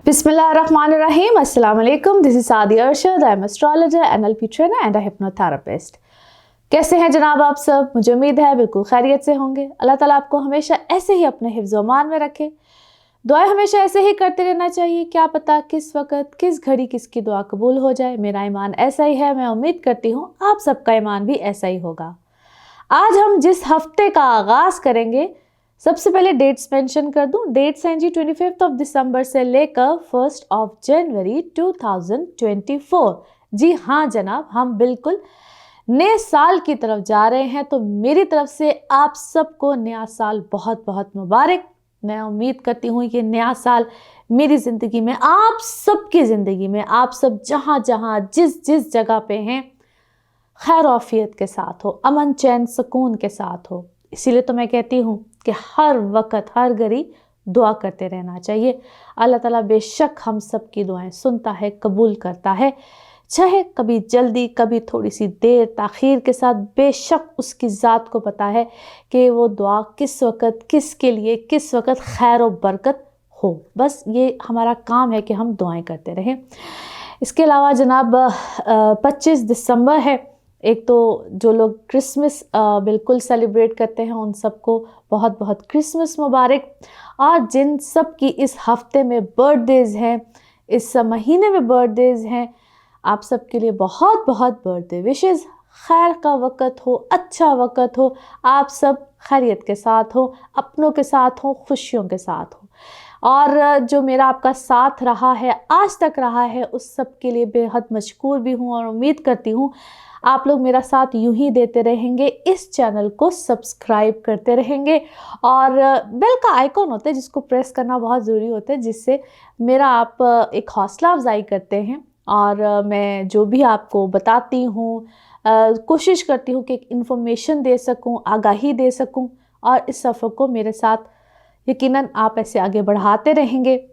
Bismillahirrahmanirrahim. Assalamu alaikum. This is Saadi Arshad. I am astrologer, NLP trainer and a hypnotherapist. कैसे हैं जनाब आप सब? मुझे उम्मीद है बिल्कुल खैरियत से होंगे। अल्लाह ताला आपको हमेशा ऐसे ही अपने हिफ्ज़-ओ-मान में रखे। दुआएं हमेशा ऐसे ही करते रहना चाहिए। क्या पता किस वक्त किस घड़ी किसकी दुआ कबूल हो जाए। मेरा ईमान ऐसा ही है। मैं उम्मीद करती हूँ आप सबका ईमान भी ऐसा ही होगा। आज हम जिस हफ्ते का आगाज़ करेंगे, सबसे पहले डेट्स मेंशन कर दूं। डेट्स हैं जी 25 दिसंबर से लेकर 1 जनवरी 2024। जी हाँ जनाब, हम बिल्कुल नए साल की तरफ जा रहे हैं। तो मेरी तरफ से आप सबको नया साल बहुत बहुत मुबारक। मैं उम्मीद करती हूँ कि नया साल मेरी ज़िंदगी में, आप सबकी ज़िंदगी में, आप सब जहाँ जहाँ जिस जिस जगह पे हैं, खैर आफियत के साथ हो, अमन चैन सुकून के साथ हो। इसीलिए तो मैं कहती हूँ कि हर वक्त हर घड़ी दुआ करते रहना चाहिए। अल्लाह ताला बेशक हम सब की दुआएं सुनता है, कबूल करता है, चाहे कभी जल्दी कभी थोड़ी सी देर ताख़ीर के साथ। बेशक उसकी ज़ात को पता है कि वो दुआ किस वक़्त किसके लिए किस वक़्त खैर और बरकत हो। बस ये हमारा काम है कि हम दुआएं करते रहें। इसके अलावा जनाब 25 दिसंबर है। एक तो जो लोग क्रिसमस बिल्कुल सेलिब्रेट करते हैं उन सबको बहुत बहुत क्रिसमस मुबारक। और जिन सब की इस हफ्ते में बर्थडेज़ हैं, इस महीने में बर्थडेज़ हैं, आप सब के लिए बहुत बहुत बर्थडे विशेज़। खैर का वक़्त हो, अच्छा वक़्त हो, आप सब खैरियत के साथ हो, अपनों के साथ हो, खुशियों के साथ हो। और जो मेरा आपका साथ रहा है, आज तक रहा है, उस सब के लिए बेहद मशकूर भी हूँ और उम्मीद करती हूँ आप लोग मेरा साथ यूं ही देते रहेंगे। इस चैनल को सब्सक्राइब करते रहेंगे और बेल का आइकॉन होता है जिसको प्रेस करना बहुत ज़रूरी होता है, जिससे मेरा आप एक हौसला अफजाई करते हैं। और मैं जो भी आपको बताती हूँ, कोशिश करती हूँ कि एक इन्फॉर्मेशन दे सकूँ, आगाही दे सकूँ। और इस सफ़र को मेरे साथ यकीनन आप ऐसे आगे बढ़ाते रहेंगे।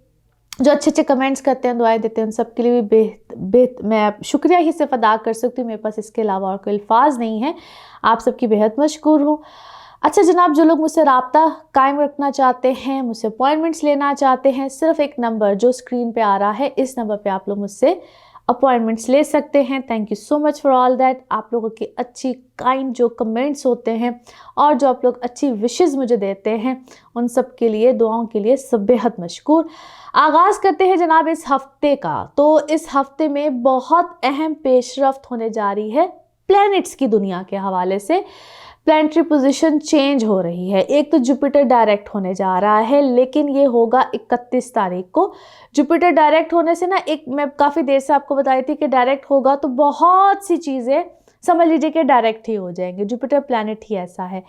जो अच्छे अच्छे कमेंट्स करते हैं, दुआएं देते हैं, उन सब के लिए भी मैं शुक्रिया ही सिर्फ अदा कर सकती हूँ। मेरे पास इसके अलावा और कोई अल्फाज नहीं है। आप सबकी बेहद मशकूर हूँ। अच्छा जनाब, जो लोग मुझसे रब्ता कायम रखना चाहते हैं, मुझसे अपॉइंटमेंट्स लेना चाहते हैं, सिर्फ एक नंबर जो स्क्रीन पे आ रहा है, इस नंबर पे आप लोग मुझसे अपॉइंटमेंट्स ले सकते हैं। Thank you so much for all that. आप लोगों की अच्छी काइंड जो कमेंट्स होते हैं और जो आप लोग अच्छी विशेज़ मुझे देते हैं, उन सब के लिए, दुआओं के लिए सब बेहद मशकूर। आगाज़ करते हैं जनाब इस हफ्ते का। तो इस हफ्ते में बहुत अहम पेशरफ्त होने जा रही है प्लैनेट्स की दुनिया के हवाले से। प्लैनेटरी पोजीशन चेंज हो रही है। एक तो जुपिटर डायरेक्ट होने जा रहा है, लेकिन ये होगा 31 तारीख को। जुपिटर डायरेक्ट होने से ना, एक मैं काफ़ी देर से आपको बताई थी कि डायरेक्ट होगा तो बहुत सी चीज़ें समझ लीजिए कि डायरेक्ट ही हो जाएंगे। जुपिटर प्लैनेट ही ऐसा है।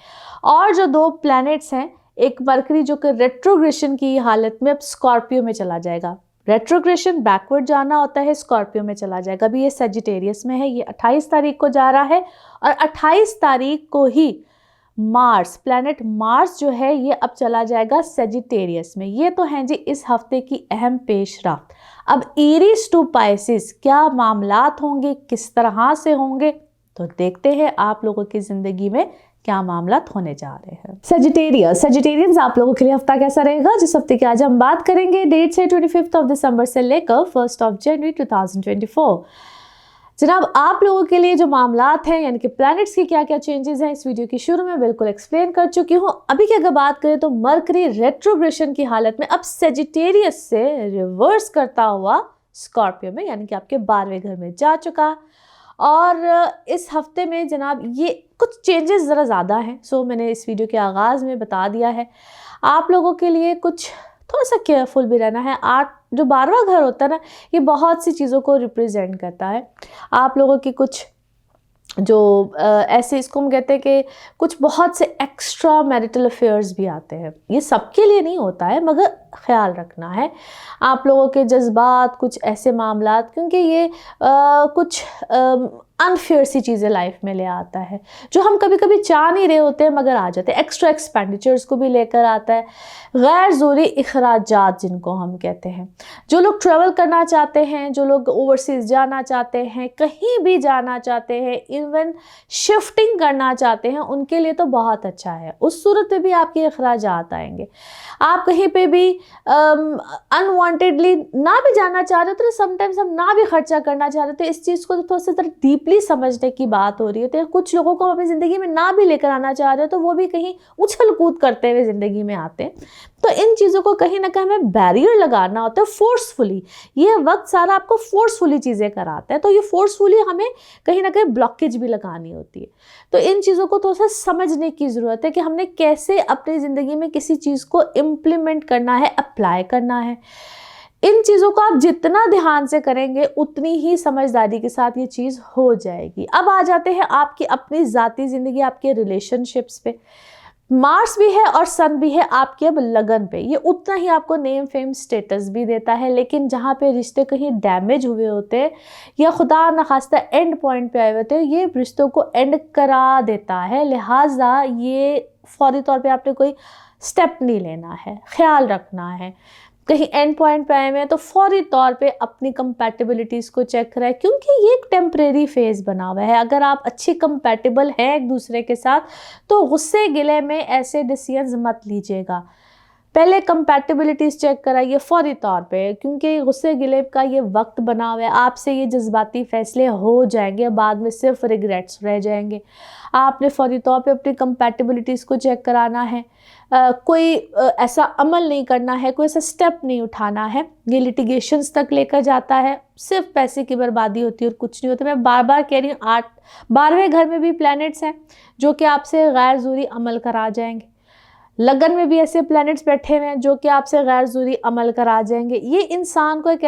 और जो दो प्लैनेट्स हैं, एक मरकरी जो कि रेट्रोग्रेशन की हालत में अब स्कॉर्पियो में चला जाएगा। रेट्रोग्रेशन बैकवर्ड जाना होता है, स्कॉर्पियो में चला जाएगा। अभी ये सजिटेरियस में है, ये 28 तारीख को जा रहा है। और 28 तारीख को ही मार्स, प्लैनेट मार्स जो है, ये अब चला जाएगा सजिटेरियस में। ये तो हैं जी इस हफ्ते की अहम पेशरफ्त। अब एरीज टू पाइसिस क्या मामलात होंगे, किस तरह से होंगे, तो देखते हैं आप लोगों की ज़िंदगी में क्या मामला होने जा रहे हैं। सजिटेरियंस आप लोगों के लिए हफ्ता कैसा रहेगा, जिस हफ्ते की आज हम बात करेंगे। डेट्स है 25 दिसंबर से लेकर 1 जनवरी 2024। जनाब, आप लोगों के लिए जो मामलात हैं, यानी कि प्लैनेट्स की क्या क्या चेंजेस हैं, इस वीडियो की शुरू में बिल्कुल एक्सप्लेन कर चुकी हूँ। अभी की अगर बात करें तो मरकरी रेट्रोग्रेशन की हालत में अब सजिटेरियस से रिवर्स करता हुआ स्कॉर्पियो में, यानी कि आपके 12वें घर में जा चुका। और इस हफ्ते में जनाब ये कुछ चेंजेस ज़रा ज़्यादा हैं। सो मैंने इस वीडियो के आगाज़ में बता दिया है। आप लोगों के लिए कुछ थोड़ा सा केयरफुल भी रहना है। जो 12वां घर होता है ना, ये बहुत सी चीज़ों को रिप्रेजेंट करता है। आप लोगों की कुछ जो ऐसे, इसको हम कहते हैं कि कुछ बहुत से एक्स्ट्रा मैरिटल अफेयर्स भी आते हैं। ये सबके लिए नहीं होता है, मगर ख्याल रखना है आप लोगों के जज्बात, कुछ ऐसे मामलात, क्योंकि ये कुछ अनफेयर सी चीज़ें लाइफ में ले आता है, जो हम कभी कभी चाह नहीं रहे होते हैं मगर आ जाते हैं। एक्स्ट्रा एक्सपेंडिचर्स को भी लेकर आता है, गैर ज़रूरी इखराजात जिनको हम कहते हैं। जो लोग ट्रैवल करना चाहते हैं, जो लोग ओवरसीज़ जाना चाहते हैं, कहीं भी जाना चाहते हैं, इवन शिफ्टिंग करना चाहते हैं, उनके लिए तो बहुत अच्छा है। उस सूरत में भी आपके अखराजात आएंगे। आप कहीं पे भी अनवांटेडली ना भी जाना चाह रहे हो तो समटाइम्स हम ना भी खर्चा करना चाह रहे थे, इस चीज़ को तो थोड़ा सा तरह डीपली समझने की बात हो रही है। तो कुछ लोगों को हम अपनी ज़िंदगी में ना भी लेकर आना चाह रहे हो तो वो भी कहीं उछल कूद करते हुए ज़िंदगी में आते हैं। तो इन चीज़ों को कहीं ना कहीं हमें बैरियर लगाना होता है फोर्सफुली। ये वक्त सारा आपको फोर्सफुली चीज़ें कराता है, तो ये फोर्सफुली हमें कहीं ना कहीं ब्लॉकेज भी लगानी होती है। तो इन चीज़ों को थोड़ा सा समझने की ज़रूरत है कि हमने कैसे अपनी ज़िंदगी में किसी चीज़ को इम्प्लीमेंट करना है, अप्लाई करना है। इन चीज़ों को आप जितना ध्यान से करेंगे उतनी ही समझदारी के साथ ये चीज़ हो जाएगी। अब आ जाते हैं आपकी अपनी ज़ाती ज़िंदगी, आपके रिलेशनशिप्स पे। मार्स भी है और सन भी है आपके अब लगन पे, ये उतना ही आपको नेम फेम स्टेटस भी देता है। लेकिन जहाँ पे रिश्ते कहीं डैमेज हुए होते हैं या खुदा न खास्ता एंड पॉइंट पे आए होते हैं, ये रिश्तों को एंड करा देता है। लिहाजा ये फौरी तौर पे आपने कोई स्टेप नहीं लेना है, ख्याल रखना है। कहीं एंड पॉइंट पे आए हुए हैं तो फौरी तौर पे अपनी कंपैटिबिलिटीज़ को चेक करें, क्योंकि ये एक टेम्परेरी फेज़ बना हुआ है। अगर आप अच्छी कंपैटिबल हैं एक दूसरे के साथ तो गुस्से गिले में ऐसे डिसीजंस मत लीजिएगा। पहले कंपैटिबिलिटीज़ चेक कराइए फौरी तौर पे, क्योंकि गुस्से गिले का ये वक्त बना हुआ है। आपसे ये जज्बाती फ़ैसले हो जाएंगे, बाद में सिर्फ रिग्रेट्स रह जाएंगे। आपने फौरी तौर पे अपनी कंपैटिबिलिटीज़ को चेक कराना है। कोई ऐसा अमल नहीं करना है, कोई ऐसा स्टेप नहीं उठाना है, ये लिटिगेशंस तक लेकर जाता है, सिर्फ पैसे की बर्बादी होती है और कुछ नहीं होता। मैं बार बार कह रही हूँ, 12वें घर में भी प्लैनेट्स हैं जो कि आपसे गैर ज़रूरी अमल करा जाएंगे। लगन में भी ऐसे प्लैनेट्स बैठे हुए हैं जो कि आपसे गैर ज़रूरी अमल करा जाएंगे। ये इंसान को एक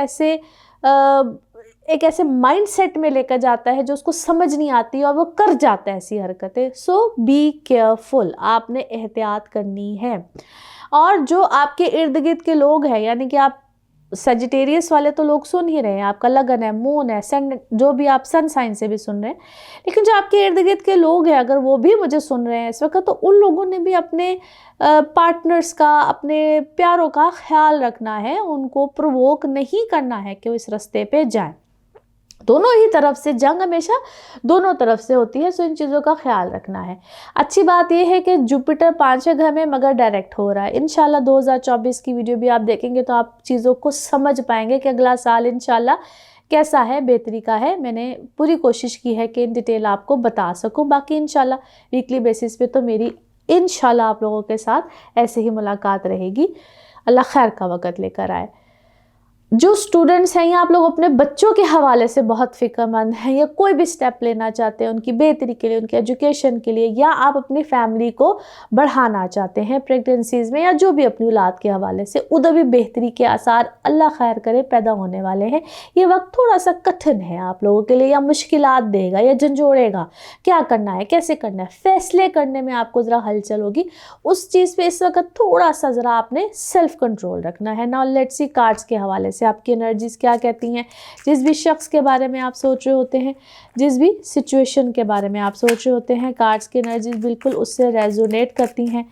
ऐसे माइंडसेट में लेकर जाता है जो उसको समझ नहीं आती और वो कर जाता है ऐसी हरकतें। सो बी केयरफुल, आपने एहतियात करनी है। और जो आपके इर्द गिर्द के लोग हैं, यानी कि आप सजिटेरियस वाले तो लोग सुन ही रहे हैं, आपका लगन है, मून है, सन, जो भी आप सन साइन से भी सुन रहे हैं, लेकिन जो आपके इर्द गिर्द के लोग हैं अगर वो भी मुझे सुन रहे हैं इस वक्त, तो उन लोगों ने भी अपने पार्टनर्स का, अपने प्यारों का ख्याल रखना है। उनको प्रोवोक नहीं करना है कि वो इस रास्ते पे जाएं। दोनों ही तरफ से जंग हमेशा दोनों तरफ से होती है, सो इन चीज़ों का ख्याल रखना है। अच्छी बात यह है कि जुपिटर 5वें घर में मगर डायरेक्ट हो रहा है। इंशाल्लाह 2024 की वीडियो भी आप देखेंगे तो आप चीज़ों को समझ पाएंगे कि अगला साल इंशाल्लाह कैसा है, बेहतरी का है। मैंने पूरी कोशिश की है कि इन डिटेल आपको बता सकूं। बाकी इंशाल्लाह वीकली बेसिस पे तो मेरी इंशाल्लाह आप लोगों के साथ ऐसे ही मुलाकात रहेगी। अल्लाह खैर का वक़्त लेकर आए। जो स्टूडेंट्स हैं या आप लोग अपने बच्चों के हवाले से बहुत फ़िक्रमंद हैं या कोई भी स्टेप लेना चाहते हैं उनकी बेहतरी के लिए, उनके एजुकेशन के लिए, या आप अपनी फैमिली को बढ़ाना चाहते हैं प्रेगनेंसीज़ में, या जो भी अपनी औलाद के हवाले से, उधर भी बेहतरी के आसार अल्लाह खैर करे पैदा होने वाले हैं। ये वक्त थोड़ा सा कठिन है आप लोगों के लिए, या मुश्किलात देगा या झंझोड़ेगा। क्या करना है, कैसे करना है, फ़ैसले करने में आपको ज़रा हलचल होगी। उस चीज़ पर इस वक्त थोड़ा सा ज़रा आपने सेल्फ कंट्रोल रखना है। नाउ लेट्स सी कार्ड्स के हवाले से आपकी एनर्जीज क्या कहती हैं। जिस भी शख्स के बारे में आप सोच रहे होते हैं, जिस भी सिचुएशन के बारे में आप सोच रहे होते हैं, कार्ड्स की एनर्जीज बिल्कुल उससे रेजोनेट करती हैं।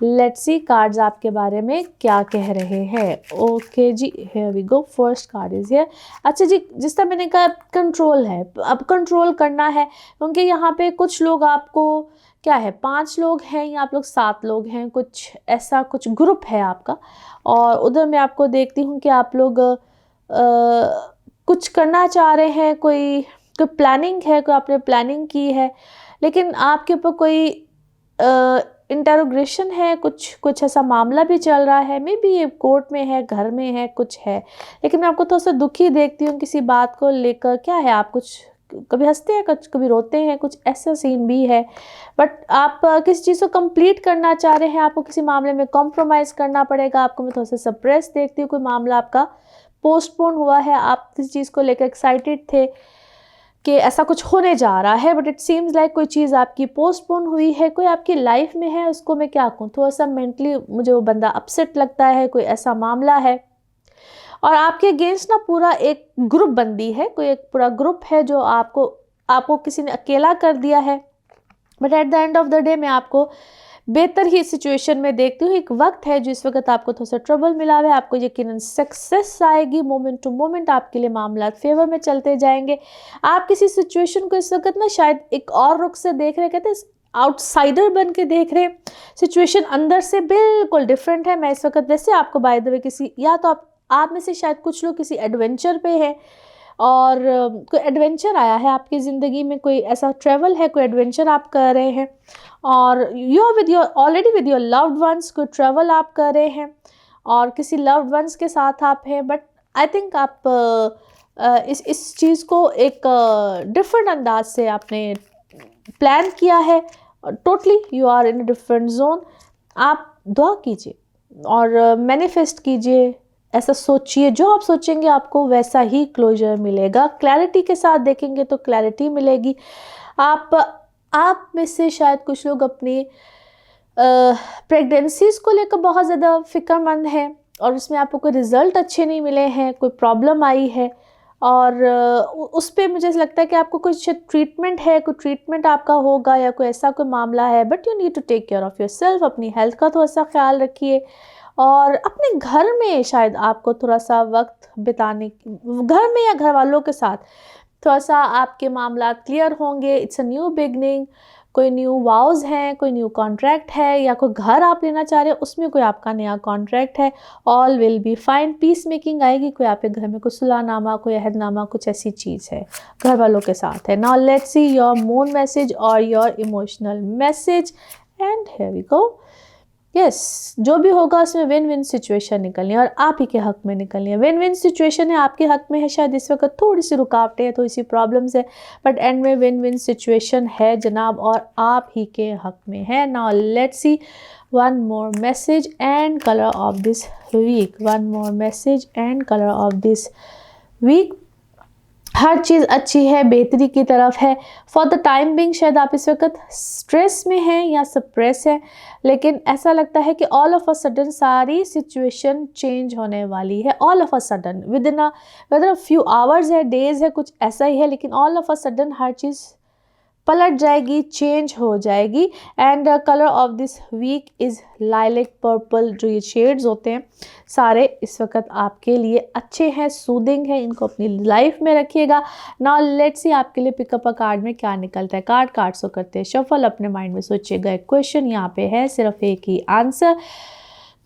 लेट्स सी कार्ड्स आपके बारे में क्या कह रहे हैं। ओके जी, here we go, first card is here. अच्छा जी, जिस तरह मैंने कहा कंट्रोल है, अब कंट्रोल करना है, क्योंकि यहाँ पे कुछ लोग आपको क्या है, 5 लोग हैं या आप लोग 7 लोग हैं, कुछ ऐसा कुछ ग्रुप है आपका। और उधर मैं आपको देखती हूँ कि आप लोग कुछ करना चाह रहे हैं, कोई प्लानिंग है, कोई आपने प्लानिंग की है, लेकिन आपके ऊपर कोई इंटरोगेशन है, कुछ ऐसा मामला भी चल रहा है। मे बी ये कोर्ट में है, घर में है, कुछ है, लेकिन मैं आपको थोड़ा सा दुखी देखती हूँ किसी बात को लेकर। क्या है, आप कुछ कभी हंसते हैं, कभी रोते हैं, कुछ ऐसा सीन भी है। बट आप किसी चीज़ को कंप्लीट करना चाह रहे हैं, आपको किसी मामले में कॉम्प्रोमाइज़ करना पड़ेगा आपको। मैं थोड़ा सा सप्रेस देखती हूँ, कोई मामला आपका पोस्टपोन हुआ है, आप किसी चीज़ को लेकर एक्साइटेड थे कि ऐसा कुछ होने जा रहा है, बट इट सीम्स लाइक कोई चीज़ आपकी पोस्टपोन हुई है। कोई आपकी लाइफ में है, उसको मैं क्या कहूँ, थोड़ा सा मेंटली मुझे वो बंदा अपसेट लगता है, कोई ऐसा मामला है। और आपके अगेंस्ट ना पूरा एक ग्रुप बंदी है, कोई एक पूरा ग्रुप है जो आपको किसी ने अकेला कर दिया है। But at the end of the day मैं आपको बेहतर ही सिचुएशन में देखती हूँ। एक वक्त है जो इस वक्त आपको थोड़ा सा ट्रबल मिला हुआ है, आपको यकीनन सक्सेस आएगी। मोमेंट टू मोमेंट आपके लिए मामला फेवर में चलते जाएंगे। आप किसी सिचुएशन को इस वक्त ना शायद एक और रुख से देख रहे, कहते हैं आउटसाइडर बन के देख रहे हैं, सिचुएशन अंदर से बिल्कुल डिफरेंट है। मैं इस वक्त वैसे आपको बाय द वे किसी, या तो आप में से शायद कुछ लोग किसी एडवेंचर पे हैं और कोई एडवेंचर आया है आपकी ज़िंदगी में, कोई ऐसा ट्रैवल है, कोई एडवेंचर आप कर रहे हैं और you are with your already with your loved ones, कोई ट्रैवल आप कर रहे हैं और किसी लव्ड वंस के साथ आप हैं। बट आई थिंक आप इस चीज़ को एक डिफरेंट अंदाज से आपने प्लान किया है, totally you are in a different zone. आप दुआ कीजिए और मैनिफेस्ट कीजिए, ऐसा सोचिए, जो आप सोचेंगे आपको वैसा ही क्लोजर मिलेगा। क्लैरिटी के साथ देखेंगे तो क्लैरिटी मिलेगी। आप में से शायद कुछ लोग अपनी प्रेगनेंसीज़ को लेकर बहुत ज़्यादा फ़िक्रमंद हैं और उसमें आपको कोई रिज़ल्ट अच्छे नहीं मिले हैं, कोई प्रॉब्लम आई है और उस पे मुझे ऐसा लगता है कि आपको कुछ ट्रीटमेंट है, कोई ट्रीटमेंट आपका होगा या कोई ऐसा कोई मामला है। But you need to take care of yourself, अपनी हेल्थ का थोड़ा सा ख्याल रखिए और अपने घर में शायद आपको थोड़ा सा वक्त बिताने, घर में या घर वालों के साथ थोड़ा सा आपके मामला क्लियर होंगे। इट्स अ न्यू बिगनिंग, कोई न्यू वाउज हैं, कोई न्यू कॉन्ट्रैक्ट है या कोई घर आप लेना चाह रहे हो उसमें कोई आपका नया कॉन्ट्रैक्ट है। All will be fine, peace making आएगी, कोई आपके घर में कोई सुलहनामा, कोई अहदनामा, कुछ ऐसी चीज़ है घर वालों के साथ है। Now let's see your moon message और your emotional message and here we go. Yes, जो भी होगा उसमें विन विन सिचुएशन निकलनी है और आप ही के हक में निकलनी है। विन विन सिचुएशन है, आपके हक में है। शायद इस वक्त थोड़ी सी रुकावटें हैं, थोड़ी सी प्रॉब्लम्स है, बट एंड में विन विन सिचुएशन है जनाब और आप ही के हक में है। Now let's see one more message and colour of this week. One more message and colour of this week. हर चीज़ अच्छी है, बेहतरी की तरफ है। फॉर द टाइम बिंग शायद आप इस वक्त स्ट्रेस में हैं या सप्रेस हैं, लेकिन ऐसा लगता है कि ऑल ऑफ अ सडन सारी सिचुएशन चेंज होने वाली है। All of a sudden with in whether few hours है, डेज है, कुछ ऐसा ही है, लेकिन ऑल ऑफ अ सडन हर चीज़ पलट जाएगी, चेंज हो जाएगी। And colour of this week is lilac purple. जो ये शेड्स होते हैं सारे इस वक्त आपके लिए अच्छे हैं, सूदिंग है, इनको अपनी लाइफ में रखिएगा। नाउ लेट्स सी आपके लिए पिकअप अ कार्ड में क्या निकलता है। कार्ड्स को करते हैं शफल, अपने माइंड में सोचिएगा। एक क्वेश्चन यहाँ पे है, सिर्फ एक ही आंसर,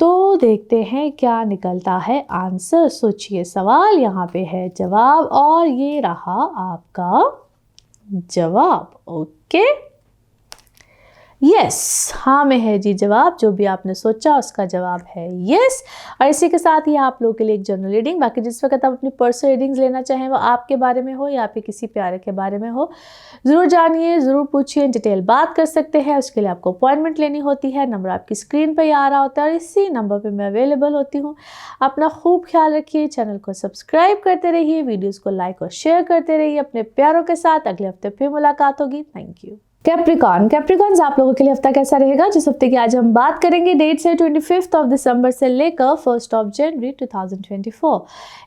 तो देखते हैं क्या निकलता है आंसर। सोचिए, सवाल यहाँ पे है, जवाब, और ये रहा आपका जवाब। ओके, यस, हाँ में है जी जवाब। जो भी आपने सोचा उसका जवाब है यस। और इसी के साथ ही आप लोगों के लिए एक जनरल रीडिंग। बाकी जिस वक्त आप अपनी पर्सनल रीडिंग्स लेना चाहें वो आपके बारे में हो या आपके किसी प्यारे के बारे में हो, ज़रूर जानिए, ज़रूर पूछिए, डिटेल बात कर सकते हैं। उसके लिए आपको अपॉइंटमेंट लेनी होती है। नंबर आपकी स्क्रीन पर ही आ रहा होता है और इसी नंबर पर मैं अवेलेबल होती हूँ। अपना खूब ख्याल रखिए, चैनल को सब्सक्राइब करते रहिए, वीडियोज़ को लाइक और शेयर करते रहिए अपने प्यारों के साथ। अगले हफ्ते फिर मुलाकात होगी। Thank you. कैप्रिकॉन्स आप लोगों के लिए हफ्ता कैसा रहेगा? जिस हफ्ते की आज हम बात करेंगे, डेट्स है 25 दिसंबर से लेकर 1 जनवरी 2024।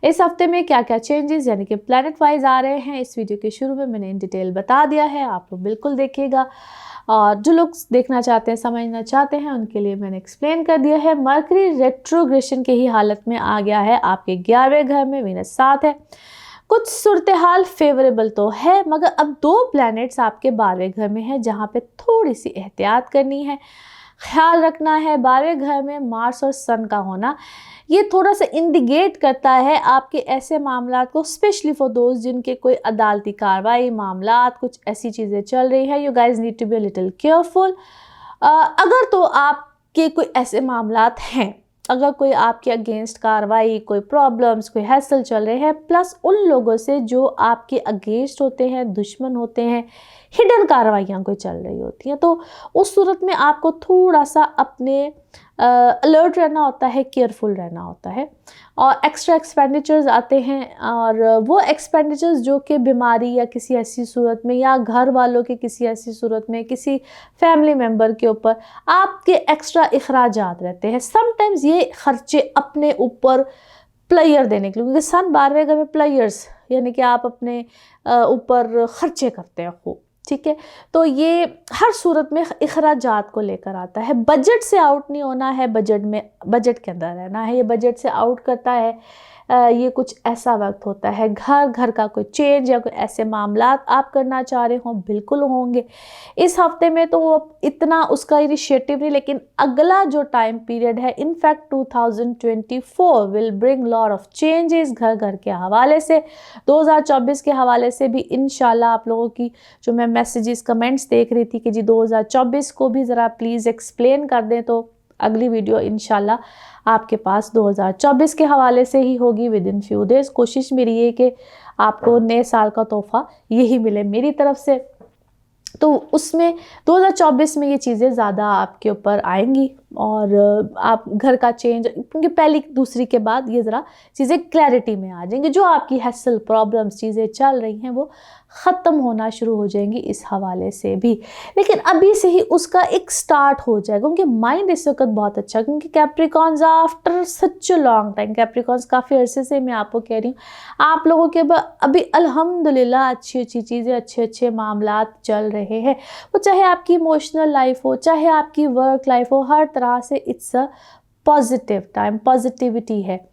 इस हफ्ते में क्या क्या चेंजेस यानी कि प्लैनेट वाइज आ रहे हैं, इस वीडियो के शुरू में मैंने इन डिटेल बता दिया है। आप लोग बिल्कुल देखिएगा और जो लोग देखना चाहते हैं, समझना चाहते हैं, उनके लिए मैंने एक्सप्लेन कर दिया है। मरकरी रेट्रोग्रेशन की ही हालत में आ गया है आपके 11वें घर में, वीनस 7 है। कुछ सूरत हाल फेवरेबल तो है, मगर अब 2 प्लैनेट्स आपके 12वें घर में हैं जहाँ पे थोड़ी सी एहतियात करनी है, ख्याल रखना है। 12वें घर में मार्स और सन का होना ये थोड़ा सा इंडिकेट करता है आपके ऐसे मामलात को, स्पेशली फॉर दोस्त जिनके कोई अदालती कार्रवाई मामलात, कुछ ऐसी चीज़ें चल रही है। You guys need to be a little careful. अगर तो आपके कोई ऐसे मामलात हैं, अगर कोई आपके अगेंस्ट कार्रवाई, कोई प्रॉब्लम्स, कोई हैसल चल रहे हैं, प्लस उन लोगों से जो आपके अगेंस्ट होते हैं, दुश्मन होते हैं, हिडन कार्रवाइयाँ कोई चल रही होती हैं, तो उस सूरत में आपको थोड़ा सा अपने अलर्ट रहना होता है, केयरफुल रहना होता है। और एक्स्ट्रा एक्सपेंडिचर्स आते हैं और वो एक्सपेंडिचर्स जो कि बीमारी या किसी ऐसी सूरत में या घर वालों के किसी ऐसी सूरत में, किसी फैमिली मेम्बर के ऊपर आपके एक्स्ट्रा अखराजात रहते हैं। समटाइम्स ये खर्चे अपने ऊपर प्लेयर देने के लिए, क्योंकि सन 12वें घर में प्लेयर्स यानी कि आप अपने ऊपर खर्चे करते हैं खूब, ठीक है। तो ये हर सूरत में अखराजात को लेकर आता है। बजट से आउट नहीं होना है, बजट के अंदर रहना है। ये बजट से आउट करता है, ये कुछ ऐसा वक्त होता है, घर का कोई चेंज या कोई ऐसे मामलात आप करना चाह रहे हो, बिल्कुल होंगे इस हफ्ते में। तो वो इतना उसका इनिशिएटिव नहीं, लेकिन अगला जो टाइम पीरियड है, in fact 2024 will bring lot of changes घर के हवाले से। 2024 के हवाले से भी इंशाल्लाह आप लोगों की जो मैं मैसेजेस कमेंट्स देख रही थी कि जी 2024 को भी ज़रा प्लीज़ एक्सप्लेन कर दें, तो अगली वीडियो इंशाल्लाह आपके पास 2024 के हवाले से ही होगी विद इन फ्यू डेज। कोशिश मेरी है कि आपको नए साल का तोहफ़ा यही मिले मेरी तरफ से। तो उसमें 2024 में ये चीज़ें ज़्यादा आपके ऊपर आएंगी और आप घर का चेंज, क्योंकि पहली दूसरी के बाद ये ज़रा चीज़ें क्लैरिटी में आ जाएंगी। जो आपकी हैसल प्रॉब्लम्स चीज़ें चल रही हैं वो ख़त्म होना शुरू हो जाएंगी इस हवाले से भी। लेकिन अभी से ही उसका एक स्टार्ट हो जाएगा, क्योंकि माइंड इस वक्त बहुत अच्छा, क्योंकि Capricorns after such a long time, Capricorns काफ़ी अरसे से मैं आपको कह रही हूँ, आप लोगों के अभी अल्हम्दुलिल्लाह अच्छी चीज़ें, अच्छे मामलात चल रहे हैं। वो चाहे आपकी इमोशनल लाइफ हो, चाहे आपकी वर्क लाइफ हो, हर तरह से it's a positive time, positivity है।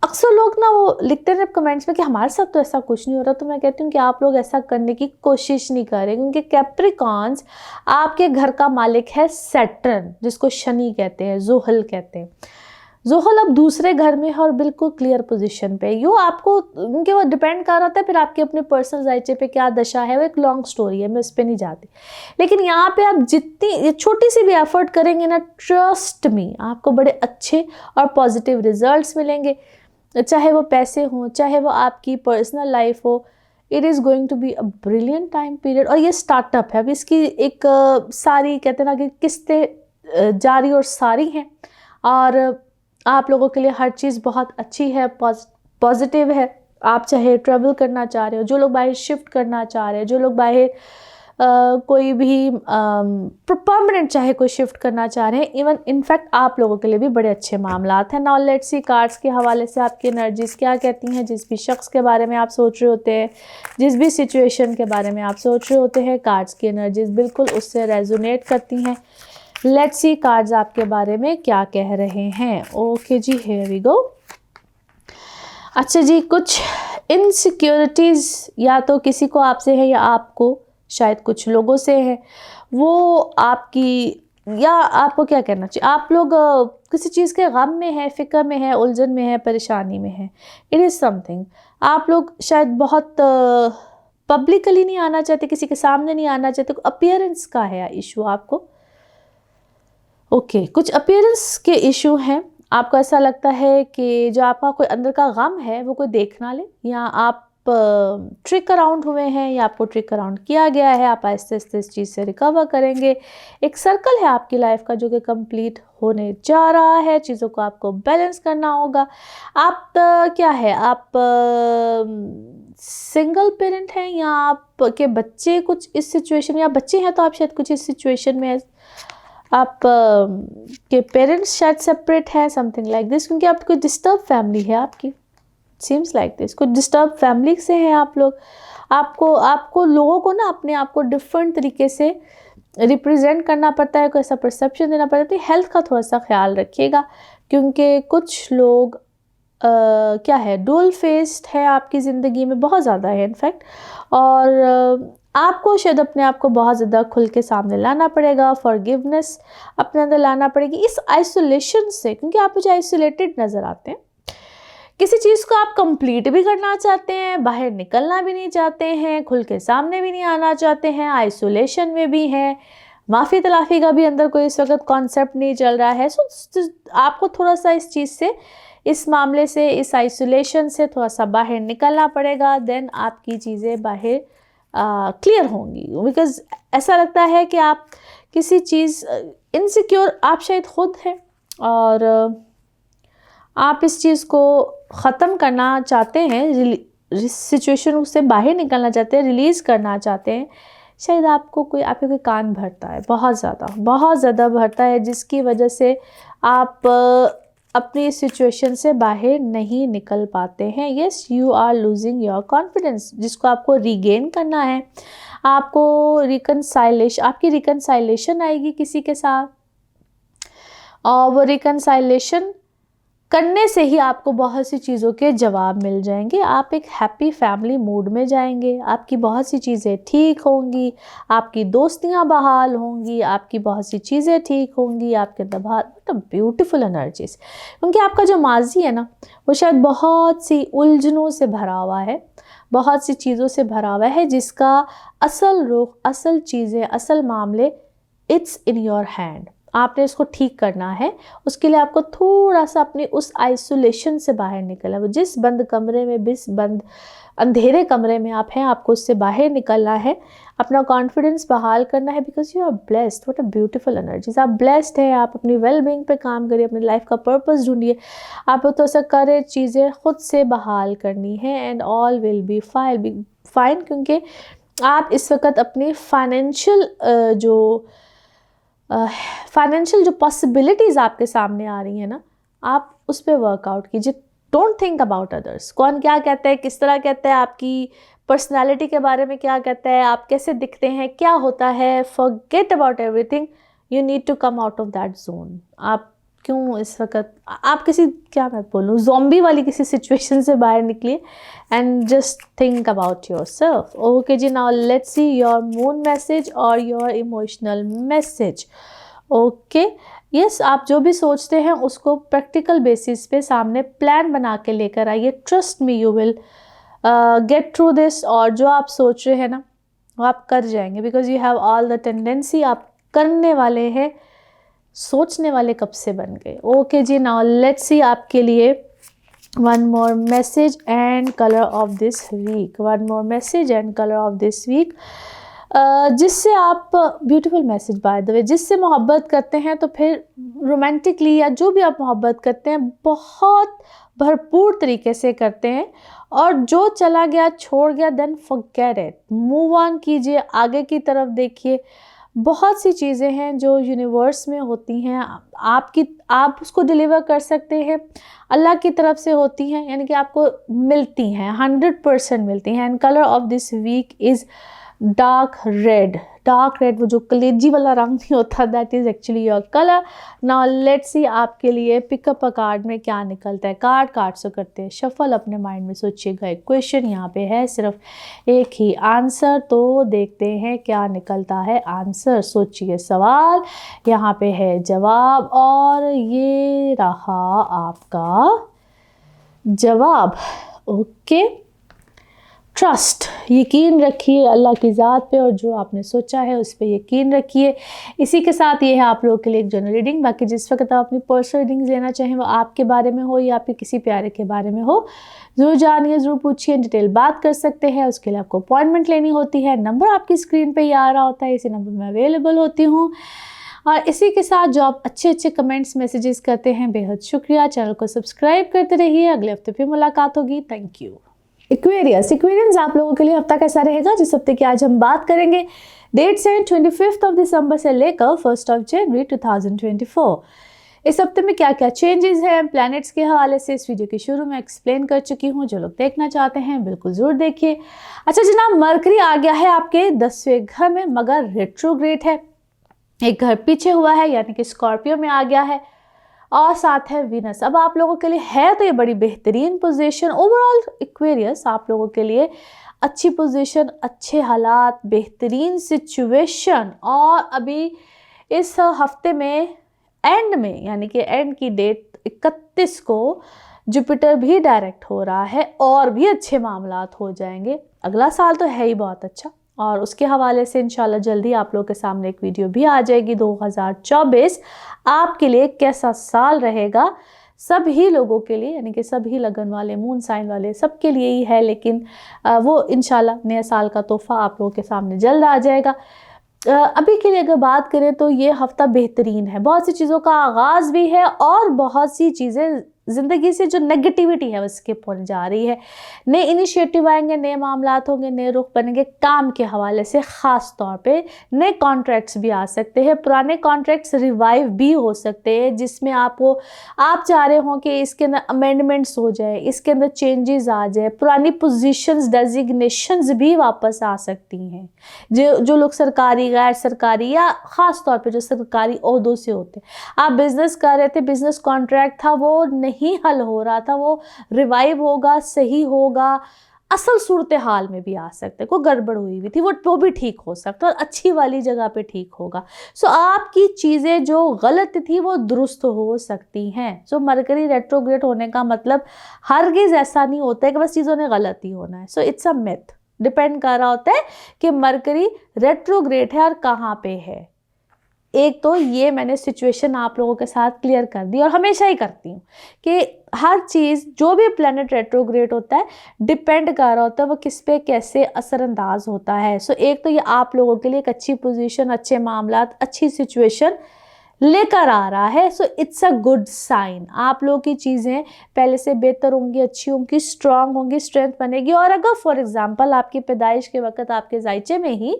अक्सर लोग ना वो लिखते हैं कमेंट्स में कि हमारे साथ तो ऐसा कुछ नहीं हो रहा, तो मैं कहती हूँ कि आप लोग ऐसा करने की कोशिश नहीं करें, क्योंकि कैप्रिकॉन्स आपके घर का मालिक है सैटर्न, जिसको शनि कहते हैं, ज़ुहल कहते हैं। ज़ुहल अब दूसरे घर में है और बिल्कुल क्लियर पोजीशन पे। यो आपको उनके वो डिपेंड कर रहा था, फिर आपके अपने पर्सनल जायचे पे क्या दशा है, वो एक लॉन्ग स्टोरी है, मैं उस पर नहीं जाती। लेकिन यहाँ पे आप जितनी छोटी सी भी एफर्ट करेंगे ना, ट्रस्ट मी, आपको बड़े अच्छे और पॉजिटिव रिजल्ट्स मिलेंगे। चाहे वो पैसे हों, चाहे वो आपकी पर्सनल लाइफ हो, it is going to be a brilliant time period. और ये स्टार्टअप है, अब इसकी एक सारी कहते हैं ना कि किस्तें जारी और सारी हैं, और आप लोगों के लिए हर चीज़ बहुत अच्छी है, पॉजिटिव है। आप चाहे ट्रैवल करना चाह रहे हो, जो लोग बाहर शिफ्ट करना चाह रहे हैं, जो लोग बाहर कोई भी परमानेंट चाहे कोई शिफ्ट करना चाह रहे हैं, इवन इनफैक्ट आप लोगों के लिए भी बड़े अच्छे मामलात हैं। नाउ लेट्स सी कार्ड्स के हवाले से आपकी एनर्जीज क्या कहती हैं। जिस भी शख्स के बारे में आप सोच रहे होते हैं, जिस भी सिचुएशन के बारे में आप सोच रहे होते हैं, कार्ड्स की एनर्जीज बिल्कुल उससे रेजोनेट करती हैं। लेट्स सी कार्ड्स आपके बारे में क्या कह रहे हैं। ओके जी, हियर वी गो। अच्छा जी, कुछ इनसिक्योरिटीज़ या तो किसी को आपसे है या आपको शायद कुछ लोगों से है, वो आपकी, या आपको क्या कहना चाहिए, आप लोग किसी चीज़ के गम में है, फ़िक्र में है, उलझन में है, परेशानी में है। इट इज़ समथिंग, आप लोग शायद बहुत पब्लिकली नहीं आना चाहते, किसी के सामने नहीं आना चाहते, अपीयरेंस का है इशू आपको। ओके, कुछ अपीयरेंस के इशू हैं। आपको ऐसा लगता है कि जो आपका कोई अंदर का गम है वो कोई देख ना ले, या आप ट्रिक अराउंड हुए हैं, या आपको ट्रिक अराउंड किया गया है। आप आहिस्ते आहिस्ते इस चीज़ से रिकवर करेंगे। एक सर्कल है आपकी लाइफ का जो कि कंप्लीट होने जा रहा है। चीज़ों को आपको बैलेंस करना होगा। आप क्या है, आप सिंगल पेरेंट हैं, या आपके बच्चे कुछ इस सिचुएशन, या बच्चे हैं तो आप शायद कुछ इस सिचुएशन में, आप के पेरेंट्स शायद सेपरेट है, समथिंग लाइक दिस, क्योंकि आप कोई डिस्टर्ब फैमिली है आपकी, सीम्स लाइक दिस, कुछ डिस्टर्ब फैमिली से हैं आप लोग। आपको लोगों को ना अपने आप को डिफरेंट तरीके से रिप्रेजेंट करना पड़ता है, कोई ऐसा परसेप्शन देना पड़ता है। हेल्थ का थोड़ा सा ख्याल रखिएगा, क्योंकि कुछ लोग क्या है, डुअल फेस्ड है आपकी ज़िंदगी में, बहुत ज़्यादा है इनफैक्ट, और आपको शायद अपने आप को बहुत ज़्यादा खुल के सामने लाना पड़ेगा, फॉरगिवनेस अपने अंदर लाना पड़ेगी इस आइसोलेशन से, क्योंकि आप मुझे आइसोलेटेड नज़र आते हैं। किसी चीज़ को आप कंप्लीट भी करना चाहते हैं, बाहर निकलना भी नहीं चाहते हैं, खुल के सामने भी नहीं आना चाहते हैं, आइसोलेशन में भी हैं, माफ़ी तलाफ़ी का भी अंदर कोई इस वक्त कॉन्सेप्ट नहीं चल रहा है। सो आपको थोड़ा सा इस चीज़ से, इस मामले से, इस आइसोलेशन से थोड़ा सा बाहर निकलना पड़ेगा। देन आपकी चीज़ें बाहर क्लियर होंगी, बिकॉज़ ऐसा लगता है कि आप किसी चीज़ इनसिक्योर आप शायद खुद हैं, और आप इस चीज़ को ख़त्म करना चाहते हैं, सिचुएशन से बाहर निकलना चाहते हैं, रिलीज़ करना चाहते हैं। शायद आपको आपके कोई कान भरता है, बहुत ज़्यादा भरता है, जिसकी वजह से आप अपनी इस सिचुएशन से बाहर नहीं निकल पाते हैं। Yes, you are losing your confidence, जिसको आपको रीगेन करना है। आपको आपकी रिकनसाइलेशन आएगी किसी के साथ, और वो रिकनसाइलेशन करने से ही आपको बहुत सी चीज़ों के जवाब मिल जाएंगे। आप एक हैप्पी फैमिली मूड में जाएंगे, आपकी बहुत सी चीज़ें ठीक होंगी, आपकी दोस्तियां बहाल होंगी, आपकी बहुत सी चीज़ें ठीक होंगी, आपके अंदर बहुत ब्यूटीफुल एनर्जीज। क्योंकि आपका जो माजी है ना, वो शायद बहुत सी उलझनों से भरा हुआ है, बहुत सी चीज़ों से भरा हुआ है, जिसका असल रुख, असल चीज़ें, असल मामले इट्स इन योर हैंड। आपने इसको ठीक करना है। उसके लिए आपको थोड़ा सा अपनी उस आइसोलेशन से बाहर निकलना है। वो जिस बंद कमरे में, बंद अंधेरे कमरे में आप हैं, आपको उससे बाहर निकलना है, अपना कॉन्फिडेंस बहाल करना है। Because you are blessed. What a beautiful energies. आप ब्लेस्ड हैं। आप अपनी वेल बीइंग पे काम करिए, अपनी लाइफ का पर्पस ढूंढिए। आप तो ऐसा करें, चीज़ें खुद से बहाल करनी है, and all will be fine. क्योंकि आप इस वक्त अपनी फाइनेंशियल जो पॉसिबिलिटीज़ आपके सामने आ रही हैं ना, आप उस पर वर्कआउट कीजिए। डोंट थिंक अबाउट अदर्स, कौन क्या कहता है, किस तरह कहता है, आपकी पर्सनालिटी के बारे में क्या कहता है, आप कैसे दिखते हैं, क्या होता है। Forget about everything. You need to come out of that zone. आप क्यों इस वक्त आप किसी, क्या मैं बोलूँ, ज़ॉम्बी वाली किसी सिचुएशन से बाहर निकलिए, and just think about yourself. Okay ji, now let's see your moon message और your emotional message. Okay, yes, आप जो भी सोचते हैं उसको प्रैक्टिकल बेसिस पे सामने प्लान बना के लेकर आइए। Trust me, you will get through this. और जो आप सोच रहे हैं ना, वो आप कर जाएंगे। Because you have all the tendency, आप करने वाले हैं। सोचने वाले कब से बन गए। Okay ji, now let's see आपके लिए one more message and colour of this week. One more message and colour of this week, जिससे आप, beautiful message by the way, जिससे मोहब्बत करते हैं तो फिर रोमांटिकली या जो भी आप मोहब्बत करते हैं बहुत भरपूर तरीके से करते हैं, और जो चला गया, छोड़ गया, then forget it, move on कीजिए, आगे की तरफ देखिए। बहुत सी चीज़ें हैं जो यूनिवर्स में होती हैं, आप उसको डिलीवर कर सकते हैं, अल्लाह की तरफ से होती हैं, यानी कि आपको मिलती हैं, 100% मिलती हैं। And colour of this week is dark red. Dark red, वो जो कलेजी वाला रंग नहीं होता, that is actually your colour. Now let's see आपके लिए पिकअप अ कार्ड में क्या निकलता है। कार्ड से करते हैं शफल। अपने माइंड में सोचिएगा, एक क्वेश्चन यहाँ पे है, सिर्फ एक ही आंसर, तो देखते हैं क्या निकलता है आंसर। सोचिए सवाल, यहाँ पे है जवाब, और ये रहा आपका जवाब। ओके, ट्रस्ट, यकीन रखिए अल्लाह की ज़ात पे, और जो आपने सोचा है उस पर यकीन रखिए। इसी के साथ ये है आप लोगों के लिए एक जनरल रीडिंग। बाकी जिस वक्त आप अपनी पर्सनल रीडिंग लेना चाहें, वो आपके बारे में हो या आपके किसी प्यारे के बारे में हो, ज़रूर जानिए, ज़रूर पूछिए, डिटेल बात कर सकते हैं। उसके लिए आपको अपॉइंटमेंट लेनी होती है। नंबर आपकी स्क्रीन पर ही आ रहा होता है, इसी नंबर में अवेलेबल होती हूँ। और इसी के साथ जो आप अच्छे कमेंट्स, मैसेजेस करते हैं, बेहद शुक्रिया। चैनल को सब्सक्राइब करते रहिए। अगले हफ्ते फिर मुलाकात होगी। Thank you. एक्वेरियंस आप लोगों के लिए हफ्ता कैसा रहेगा, जिस हफ्ते की आज हम बात करेंगे। डेट्स हैं 25 दिसंबर से लेकर 1 जनवरी 2024। इस हफ्ते में क्या क्या चेंजेस हैं प्लैनेट्स के हवाले से इस वीडियो के शुरू में एक्सप्लेन कर चुकी हूँ। जो लोग देखना चाहते हैं बिल्कुल ज़रूर देखिए। अच्छा जनाब, मरकरी आ गया है आपके 10वें घर में, मगर रेट्रोग्रेड है, एक घर पीछे हुआ है, यानी कि स्कॉर्पियो में आ गया है, और साथ है वीनस। अब आप लोगों के लिए है तो ये बड़ी बेहतरीन पोजीशन। ओवरऑल एक्वेरियस आप लोगों के लिए अच्छी पोजीशन, अच्छे हालात, बेहतरीन सिचुएशन। और अभी इस हफ्ते में एंड में, यानी कि एंड की डेट 31 को जुपिटर भी डायरेक्ट हो रहा है, और भी अच्छे मामलात हो जाएंगे। अगला साल तो है ही बहुत अच्छा, और उसके हवाले से इंशाल्लाह जल्दी आप लोगों के सामने एक वीडियो भी आ जाएगी। 2024 आपके लिए कैसा साल रहेगा, सभी लोगों के लिए, यानी कि सभी लगन वाले, मून साइन वाले, सबके लिए ही है। लेकिन वो इंशाल्लाह नए साल का तोहफा आप लोगों के सामने जल्द आ जाएगा। अभी के लिए अगर बात करें तो ये हफ्ता बेहतरीन है। बहुत सी चीज़ों का आगाज़ भी है, और बहुत सी चीज़ें ज़िंदगी से जो नेगेटिविटी है वो स्किप होने जा रही है। नए इनिशिएटिव आएंगे, नए मामलात होंगे, नए रुख बनेंगे काम के हवाले से। ख़ास तौर पे नए कॉन्ट्रैक्ट्स भी आ सकते हैं, पुराने कॉन्ट्रैक्ट्स रिवाइव भी हो सकते हैं, जिसमें आप चाह रहे हो कि इसके अंदर अमेंडमेंट्स हो जाए, इसके अंदर चेंजेस आ जाए, पुरानी पोजीशंस डेजिग्नेशंस भी वापस आ सकती हैं। जो लोग सरकारी, गैर सरकारी या ख़ास तौर पे जो सरकारी ओहदों से होते हैं, आप बिज़नेस कर रहे थे, बिज़नेस कॉन्ट्रैक्ट था वो नहीं हल हो रहा था, वो रिवाइव होगा, सही होगा, असल सूरत हाल में भी आ सकते, कोई गड़बड़ हुई हुई थी वो भी ठीक हो सकता है और अच्छी वाली जगह पे ठीक होगा। सो आपकी चीज़ें जो गलत थी वो दुरुस्त हो सकती हैं। सो मरकरी रेट्रोग्रेड होने का मतलब हरगिज़ ऐसा नहीं होता है कि बस चीज़ों ने गलत ही होना है। So it's a myth, depend कर रहा होता है कि मरकरी रेट्रोग्रेड है और कहाँ पे है। एक तो ये मैंने सिचुएशन आप लोगों के साथ क्लियर कर दी और हमेशा ही करती हूँ कि हर चीज़ जो भी प्लैनेट रेट्रोग्रेड होता है डिपेंड कर रहा होता है वो किस पे कैसे असरअंदाज होता है। सो एक तो ये आप लोगों के लिए एक अच्छी पोजीशन, अच्छे मामलात, अच्छी सिचुएशन लेकर आ रहा है। So it's a good sign. आप लोगों की चीज़ें पहले से बेहतर होंगी, अच्छी होंगी, स्ट्रांग होंगी, स्ट्रेंथ बनेगी। और अगर फॉर एग्जांपल आपकी पैदाइश के वक्त आपके जायचे में ही,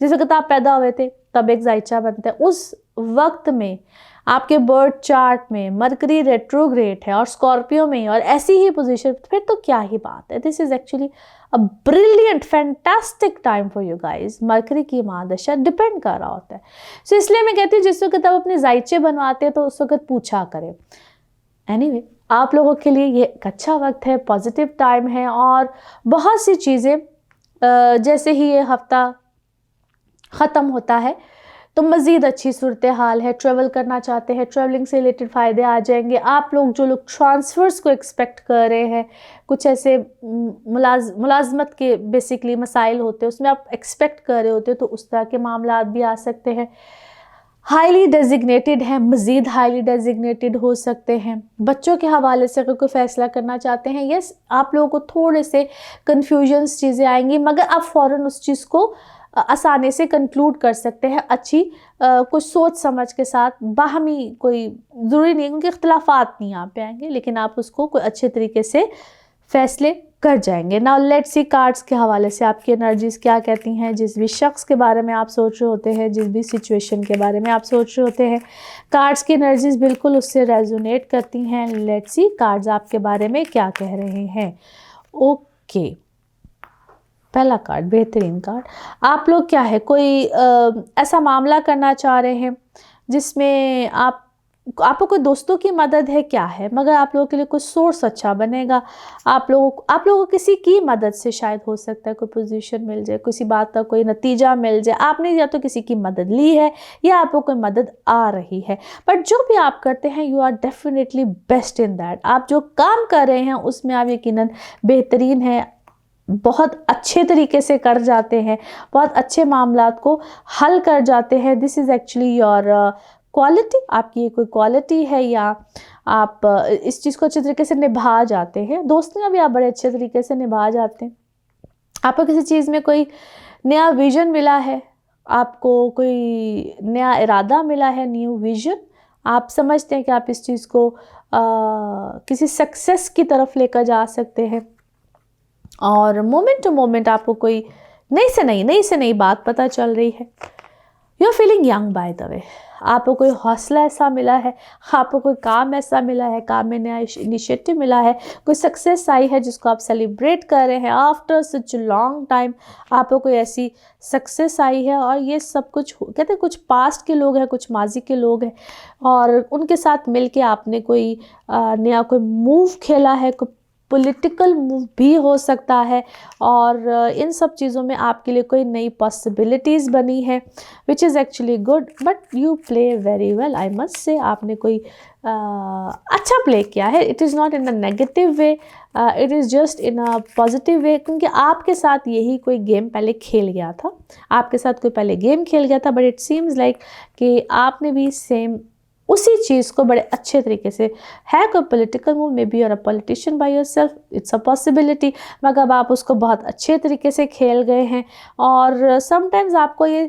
जिस वक्त आप पैदा हुए थे तब एक जायचा बनता है, उस वक्त में आपके बर्थ चार्ट में मरकरी रेट्रोग्रेड है और स्कॉर्पियो में और ऐसी ही पोजीशन, फिर तो क्या ही बात है। This is actually a brilliant fantastic time for you guys. Mercury की महादशा डिपेंड कर रहा होता है। सो इसलिए मैं कहती हूँ जिस वक्त आप अपने जायचे बनवाते हैं तो उस वक्त पूछा करें। एनीवे, आप लोगों के लिए ये एक अच्छा वक्त है, पॉजिटिव टाइम है और बहुत सी चीज़ें जैसे ही ये हफ्ता ख़त्म होता है तो मज़ीद अच्छी सूरत हाल है। ट्रैवल करना चाहते हैं, ट्रैवलिंग से रिलेटेड फ़ायदे आ जाएंगे। आप लोग जो लोग ट्रांसफ़र्स को एक्सपेक्ट कर रहे हैं, कुछ ऐसे मुलाजमत के बेसिकली मसाइल होते हैं उसमें आप एक्सपेक्ट कर रहे होते हैं तो उस तरह के मामला भी आ सकते हैं। हाईली डेजिग्नेटेड है, मज़ीद हाईली डेजिग्नेटेड हो सकते हैं। बच्चों के हवाले से अगर कोई फ़ैसला करना चाहते हैं, यस आप लोगों को थोड़े से कन्फ्यूजन्स चीज़ें आएंगी मगर आप फ़ौरन उस चीज़ को आसानी से कंक्लूड कर सकते हैं अच्छी कुछ सोच समझ के साथ। बाहमी कोई ज़रूरी नहीं क्योंकि इख्तलाफात नहीं यहाँ पे आएंगे, लेकिन आप उसको कोई अच्छे तरीके से फ़ैसले कर जाएंगे। नाउ लेट्स सी कार्ड्स के हवाले से आपकी एनर्जीज़ क्या कहती हैं। जिस भी शख्स के बारे में आप सोच रहे होते हैं, जिस भी सिचुएशन के बारे में आप सोच रहे होते हैं, कार्ड्स की एनर्जीज़ बिल्कुल उससे रेजोनेट करती हैं। लेट्स सी कार्ड्स आपके बारे में क्या कह रहे हैं। ओके, पहला कार्ड, बेहतरीन कार्ड। आप लोग क्या है, कोई ऐसा मामला करना चाह रहे हैं जिसमें आपको कोई दोस्तों की मदद है क्या है, मगर आप लोगों के लिए कोई सोर्स अच्छा बनेगा। आप लोगों को किसी की मदद से शायद हो सकता है कोई पोजीशन मिल जाए, किसी बात का कोई नतीजा मिल जाए। आपने या तो किसी की मदद ली है या आपको कोई मदद आ रही है, बट जो भी आप करते हैं you are definitely best in that. आप जो काम कर रहे हैं उसमें आप यकीनन बेहतरीन है, बहुत अच्छे तरीके से कर जाते हैं, बहुत अच्छे मामलात को हल कर जाते हैं। This is actually your quality. आपकी ये कोई क्वालिटी है या आप इस चीज़ को अच्छे तरीके से निभा जाते हैं। दोस्तियाँ भी आप बड़े अच्छे तरीके से निभा जाते हैं। आपको किसी चीज़ में कोई नया विज़न मिला है, आपको कोई नया इरादा मिला है, न्यू विज़न। आप समझते हैं कि आप इस चीज़ को किसी सक्सेस की तरफ लेकर जा सकते हैं और मोमेंट टू मोमेंट आपको कोई नई से नई बात पता चल रही है। You are feeling young by the way. आपको कोई हौसला ऐसा मिला है, आपको कोई काम ऐसा मिला है, काम में नया इनिशिएटिव मिला है, कोई सक्सेस आई है जिसको आप सेलिब्रेट कर रहे हैं आफ्टर सच लॉन्ग टाइम। आपको कोई ऐसी सक्सेस आई है और ये सब कुछ कहते हैं कुछ पास्ट के लोग हैं, कुछ माजी के लोग हैं और उनके साथ मिलके आपने कोई नया कोई मूव खेला है, कोई पॉलिटिकल मूव भी हो सकता है और इन सब चीज़ों में आपके लिए कोई नई पॉसिबिलिटीज़ बनी है which is actually good. But you play very well, I must say. आपने कोई अच्छा प्ले किया है। It is not in a negative way, it is just in a positive way, क्योंकि आपके साथ यही कोई गेम पहले खेल गया था, आपके साथ कोई पहले गेम खेल गया था। बट इट सीम्स लाइक कि आपने भी सेम उसी चीज़ को बड़े अच्छे तरीके से है। कोई political move, may be you're a politician by yourself, it's a possibility, मगर अब आप उसको बहुत अच्छे तरीके से खेल गए हैं। और समटाइम्स आपको ये,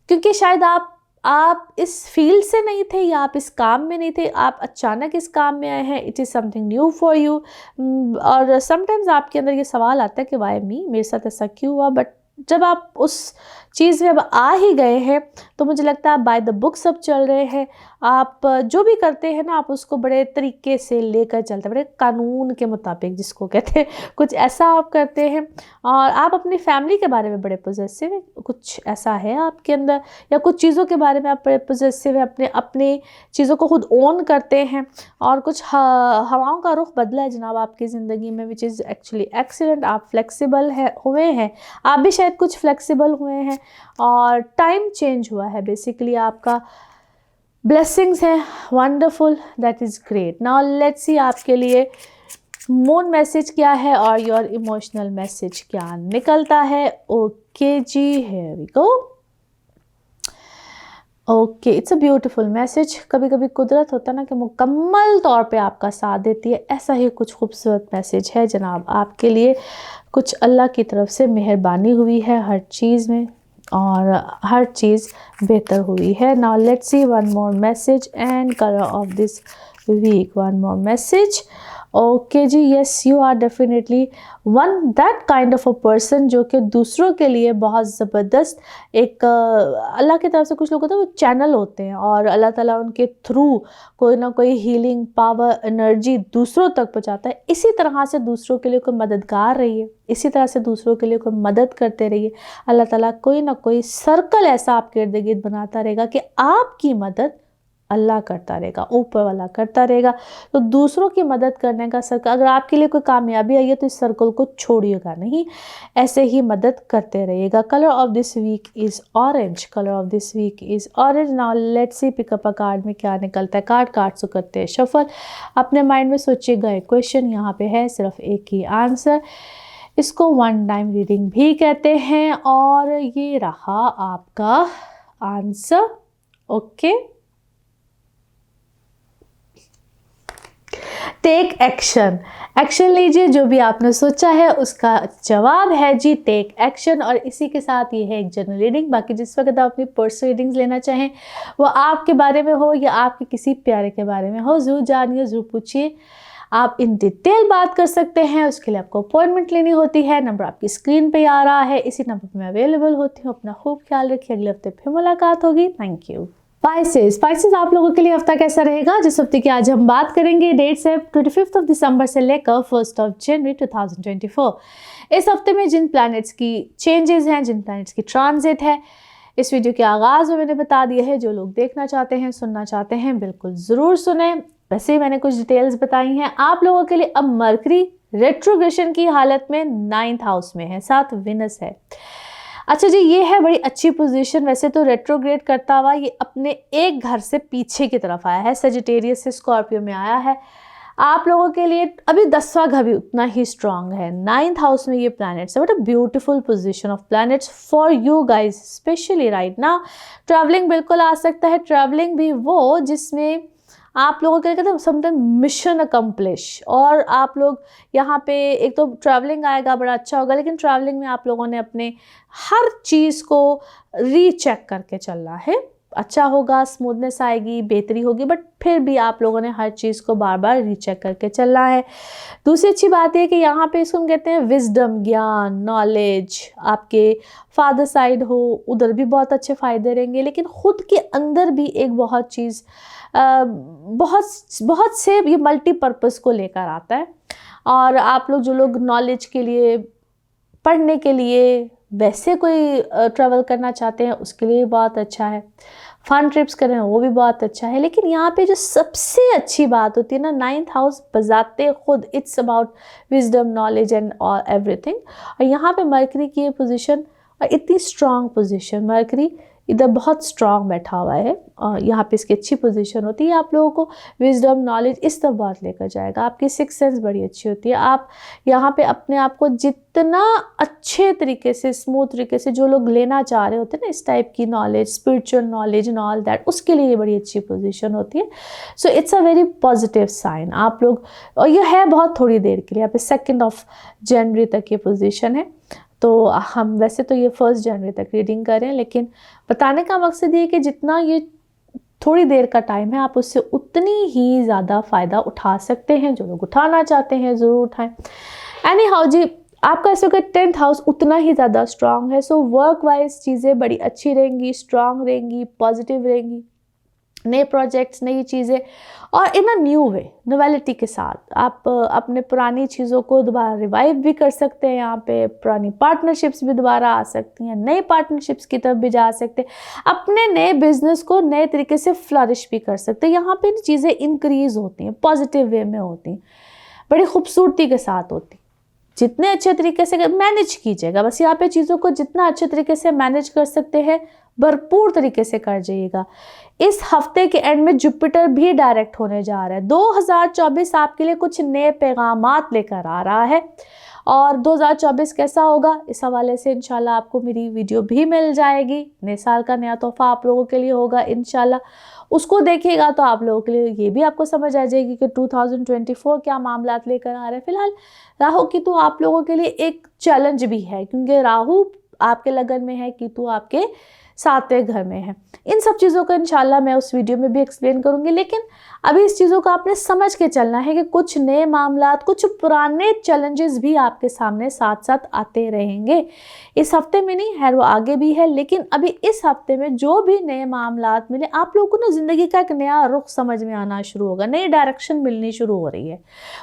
क्योंकि शायद आप आप इस फील्ड से नहीं थे या आप इस काम में नहीं थे, आप अचानक इस काम में आए हैं, it is something new for you. और समटाइम्स आपके अंदर ये सवाल आता है कि वाई मी, मेरे साथ ऐसा क्यों हुआ। बट जब आप उस चीज़ में अब आ ही गए हैं तो मुझे लगता है आप बाय द बुक सब चल रहे हैं। आप जो भी करते हैं ना, आप उसको बड़े तरीके से लेकर चलते हैं, बड़े कानून के मुताबिक जिसको कहते हैं, कुछ ऐसा आप करते हैं। और आप अपनी फैमिली के बारे में बड़े पॉजिटिव हैं, कुछ ऐसा है आपके अंदर, या कुछ चीज़ों के बारे में आप बड़े पॉजिटिव हैं, अपने चीज़ों को खुद ओन करते हैं। और कुछ हवाओं का रुख बदला है जनाब आपकी ज़िंदगी में, विच इज़ एक्चुअली एक्सीलेंट। आप फ्लेक्सिबल हुए हैं, आप भी शायद कुछ फ्लेक्सिबल हुए हैं, और टाइम चेंज हुआ है बेसिकली आपका। ब्लेसिंग्स हैं, wonderful, that is great. Now let's see आपके लिए मून मैसेज क्या है और योर इमोशनल मैसेज क्या निकलता है। ओके जी, here we go. Okay, it's a beautiful message. कभी कभी कुदरत होता है ना कि मुकम्मल तौर पे आपका साथ देती है, ऐसा ही कुछ खूबसूरत मैसेज है जनाब आपके लिए। कुछ अल्लाह की तरफ से मेहरबानी हुई है हर चीज़ में, और हर चीज़ बेहतर हुई है। Now let's see one more message and colour of this week. One more message. Okay जी, yes, you are definitely one that kind of a person जो कि दूसरों के लिए बहुत ज़बरदस्त एक अल्लाह की तरफ से, कुछ लोग होते हैं वो चैनल होते हैं, और अल्लाह ताला उनके थ्रू कोई ना कोई हीलिंग पावर एनर्जी दूसरों तक पहुंचाता है। इसी तरह से दूसरों के लिए कोई मददगार रहिए, इसी तरह से दूसरों के लिए कोई मदद करते रहिए। अल्लाह ताला कोई ना कोई सर्कल ऐसा आपके इर्द गिर्द बनाता रहेगा कि आपकी मदद अल्लाह करता रहेगा, ऊपर वाला करता रहेगा। तो दूसरों की मदद करने का सर्कल, अगर आपके लिए कोई कामयाबी आई है तो इस सर्कल को छोड़िएगा नहीं, ऐसे ही मदद करते रहिएगा। Colour of this week is orange. Colour of this week is orange. Now let's see pick up a card में क्या निकलता है। कार्ड से करते हैं शफल। अपने माइंड में सोचिएगा एक क्वेश्चन, यहाँ पे है सिर्फ एक ही आंसर। इसको वन टाइम रीडिंग भी कहते हैं, और ये रहा आपका answer. Okay, take action. Action लीजिए, जो भी आपने सोचा है उसका जवाब है जी टेक एक्शन। और इसी के साथ ये है एक जनरल रीडिंग। बाकी जिस वक्त आप अपनी पर्सनल रीडिंग्स लेना चाहें, वो आपके बारे में हो या आपके किसी प्यारे के बारे में हो, ज़रूर जानिए, ज़रूर पूछिए। आप इन डिटेल बात कर सकते हैं, उसके लिए आपको अपॉइंटमेंट लेनी होती है। नंबर आपकी स्क्रीन पे आ रहा है, इसी नंबर पर मैं अवेलेबल होती हूँ। अपना खूब ख्याल रखिए, अगले हफ्ते फिर मुलाकात होगी। Thank you. स्पाइसेस आप लोगों के लिए हफ्ता कैसा रहेगा, जिस हफ्ते की आज हम बात करेंगे। डेट्स है 25 दिसंबर से लेकर 1 जनवरी 2024। इस हफ्ते में जिन प्लैनेट्स की चेंजेस हैं, जिन प्लैनेट्स की ट्रांजिट है, इस वीडियो के आगाज़ में मैंने बता दिया है। जो लोग देखना चाहते हैं, सुनना चाहते हैं, बिल्कुल ज़रूर सुने। वैसे ही मैंने कुछ डिटेल्स बताई हैं आप लोगों के लिए। अब मरकरी रेट्रोग्रेशन की हालत में 9th हाउस में है, साथ विनस है। अच्छा जी, ये है बड़ी अच्छी पोजीशन। वैसे तो रेट्रोग्रेड करता हुआ ये अपने एक घर से पीछे की तरफ आया है, सजिटेरियस से स्कॉर्पियो में आया है। आप लोगों के लिए अभी 10वां घर भी उतना ही स्ट्रांग है। 9th हाउस में ये प्लैनेट्स है। What a beautiful position of planets for you guys, specially right now. Travelling बिल्कुल आ सकता है, ट्रैवलिंग भी वो जिसमें आप लोगों के लिए कहते हैं समटाइम मिशन अकम्प्लिश। और आप लोग यहाँ पे एक तो ट्रैवलिंग आएगा, बड़ा अच्छा होगा, लेकिन ट्रैवलिंग में आप लोगों ने अपने हर चीज़ को रीचेक करके चलना है। अच्छा होगा, स्मूथनेस आएगी, बेहतरी होगी, बट फिर भी आप लोगों ने हर चीज़ को बार बार रीचेक करके चलना है। दूसरी अच्छी बात यह कि यहाँ पे इसको हम कहते हैं विजडम, ज्ञान, नॉलेज। आपके फादर साइड हो, उधर भी बहुत अच्छे फ़ायदे रहेंगे, लेकिन ख़ुद के अंदर भी एक बहुत चीज़ बहुत से ये मल्टीपर्पज़ को लेकर आता है। और आप लोग जो लोग नॉलेज के लिए, पढ़ने के लिए, वैसे कोई ट्रैवल करना चाहते हैं, उसके लिए बहुत अच्छा है। फन ट्रिप्स करें वो भी बहुत अच्छा है। लेकिन यहाँ पे जो सबसे अच्छी बात होती है ना, 9th हाउस बजाते खुद it's about wisdom, knowledge and all everything. और यहाँ पे मरकरी की ये पोजीशन, और इतनी स्ट्रॉन्ग पोजीशन, मरकरी इधर बहुत स्ट्रॉन्ग बैठा हुआ है, और यहाँ पे इसकी अच्छी पोजीशन होती है। आप लोगों को विजडम, नॉलेज इस तरफ बहुत लेकर जाएगा। आपकी सिक्स सेंस बड़ी अच्छी होती है। आप यहाँ पे अपने आप को जितना अच्छे तरीके से, स्मूथ तरीके से, जो लोग लेना चाह रहे होते हैं ना इस टाइप की knowledge, spiritual knowledge and all that, उसके लिए ये बड़ी अच्छी पोजीशन होती है। So it's a very positive sign आप लोग। और ये है बहुत थोड़ी देर के लिए, यहाँ पे 2 जनवरी तक ये पोजीशन है। तो हम वैसे तो ये 1 जनवरी तक रीडिंग करें, लेकिन बताने का मकसद ये कि जितना ये थोड़ी देर का टाइम है, आप उससे उतनी ही ज़्यादा फ़ायदा उठा सकते हैं। जो लोग उठाना चाहते हैं ज़रूर उठाएं। एनी हाउ जी, आपका इस वक्त 10th हाउस उतना ही ज़्यादा स्ट्रांग है। सो वर्क वाइज चीज़ें बड़ी अच्छी रहेंगी, स्ट्रांग रहेंगी, पॉजिटिव रहेंगी। नए प्रोजेक्ट्स, नई चीज़ें और इन अ न्यू वे, नोवेलिटी के साथ आप अपने पुरानी चीज़ों को दोबारा रिवाइव भी कर सकते हैं। यहाँ पे पुरानी पार्टनरशिप्स भी दोबारा आ सकती हैं, नई पार्टनरशिप्स की तरफ भी जा सकते हैं, अपने नए बिजनेस को नए तरीके से फ्लरिश भी कर सकते हैं। यहाँ पे चीज़ें इंक्रीज होती हैं, पॉजिटिव वे में होती हैं, बड़ी खूबसूरती के साथ होती हैं। जितने अच्छे तरीके से मैनेज कीजिएगा, बस यहाँ पे चीज़ों को जितना अच्छे तरीके से मैनेज कर सकते हैं भरपूर तरीके से कर जाइएगा। इस हफ्ते के एंड में जुपिटर भी डायरेक्ट होने जा रहा है। 2024 आपके लिए कुछ नए पैगामात लेकर आ रहा है। और 2024 कैसा होगा, इस हवाले से इंशाल्लाह आपको मेरी वीडियो भी मिल जाएगी। नए साल का नया तोहफा आप लोगों के लिए होगा इंशाल्लाह, उसको देखिएगा तो आप लोगों के लिए ये भी आपको समझ आ जाएगी कि 2024 क्या मामलात लेकर आ रहे हैं। फिलहाल राहु केतु आप लोगों के लिए एक चैलेंज भी है, क्योंकि राहु आपके लगन में है, केतु आपके 7वें घर में है। इन सब चीज़ों को इंशाल्लाह मैं उस वीडियो में भी एक्सप्लेन करूंगी, लेकिन अभी इस चीज़ों को आपने समझ के चलना है कि कुछ नए मामलात, कुछ पुराने चैलेंजेस भी आपके सामने साथ साथ आते रहेंगे। इस हफ्ते में नहीं है, वो आगे भी है, लेकिन अभी इस हफ्ते में जो भी नए मामलात मिले, आप लोगों को ना ज़िंदगी का एक नया रुख समझ में आना शुरू होगा, नई डायरेक्शन मिलनी शुरू हो रही है।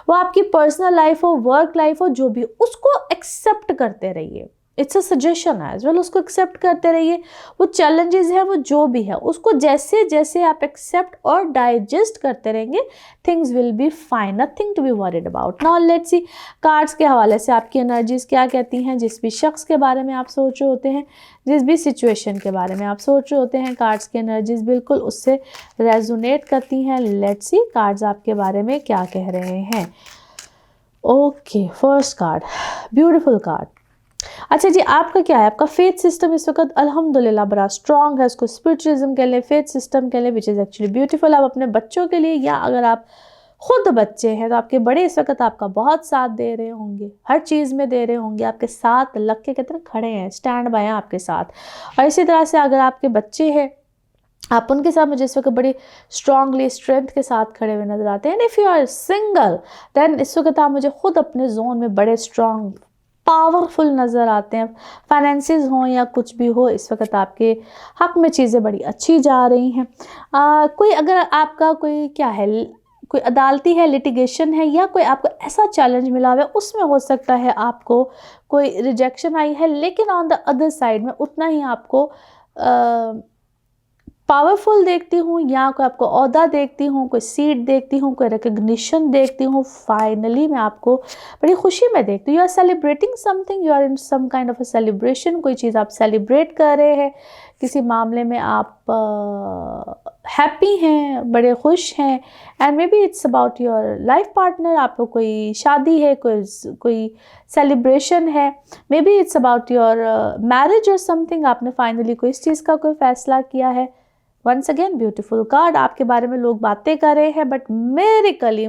वो आपकी पर्सनल लाइफ हो, वर्क लाइफ हो, जो भी, उसको एक्सेप्ट करते रहिए। It's a suggestion as well, उसको एक्सेप्ट करते रहिए। वो चैलेंजेस है, वो जो भी है, उसको जैसे जैसे आप एक्सेप्ट और डाइजेस्ट करते रहेंगे, things will be fine, nothing to be worried about. Now let's see cards के हवाले से आपकी एनर्जीज क्या कहती हैं। जिस भी शख्स के बारे में आप सोच रहे होते हैं, जिस भी सिचुएशन के बारे में आप सोच रहे होते हैं, कार्ड्स की एनर्जीज बिल्कुल उससे रेजोनेट करती हैं। लेट्स सी कार्ड्स आपके बारे में क्या कह रहे हैं। Okay, first card, beautiful card. अच्छा जी, आपका क्या है, आपका फेथ सिस्टम इस वक्त अल्हम्दुलिल्लाह बड़ा स्ट्रॉन्ग है। उसको स्पिरिचुअलिज्म कह लें, फेथ सिस्टम कह लें, विच इज़ एक्चुअली ब्यूटीफुल। आप अपने बच्चों के लिए, या अगर आप खुद बच्चे हैं तो आपके बड़े इस वक्त आपका बहुत साथ दे रहे होंगे, हर चीज़ में दे रहे होंगे, आपके साथ लग के कितने खड़े हैं, स्टैंड बाय हैं आपके साथ। और इसी तरह से अगर आपके बच्चे हैं, आप उनके साथ मुझे इस वक्त बड़ी स्ट्रांगली स्ट्रेंथ के साथ खड़े हुए नजर आते हैं। If you are single then इस वक्त आप मुझे खुद अपने जोन में बड़े स्ट्रांग, पावरफुल नज़र आते हैं। फाइनेंसेस हों या कुछ भी हो, इस वक्त आपके हक में चीज़ें बड़ी अच्छी जा रही हैं। कोई अगर आपका कोई क्या है, कोई अदालती है, लिटिगेशन है, या कोई आपको ऐसा चैलेंज मिला हुआ है, उसमें हो सकता है आपको कोई रिजेक्शन आई है, लेकिन ऑन द अदर साइड में उतना ही आपको पावरफुल देखती हूँ, या कोई आपको ओहदा देखती हूँ, कोई सीट देखती हूँ, कोई रिकग्निशन देखती हूँ। फाइनली मैं आपको बड़ी खुशी में देखती हूँ। You are celebrating something, you are in some kind of a celebration. कोई चीज़ आप सेलिब्रेट कर रहे हैं, किसी मामले में आप हैप्पी हैं, बड़े खुश हैं। And may be it's about your life partner, आपको कोई शादी है, कोई सेलिब्रेशन है, may be it's about your marriage और समथिंग। आपने फाइनली कोई इस चीज़ का कोई फैसला किया है। Once again beautiful card. आपके बारे में लोग बातें कर रहे हैं, बट मेरिकली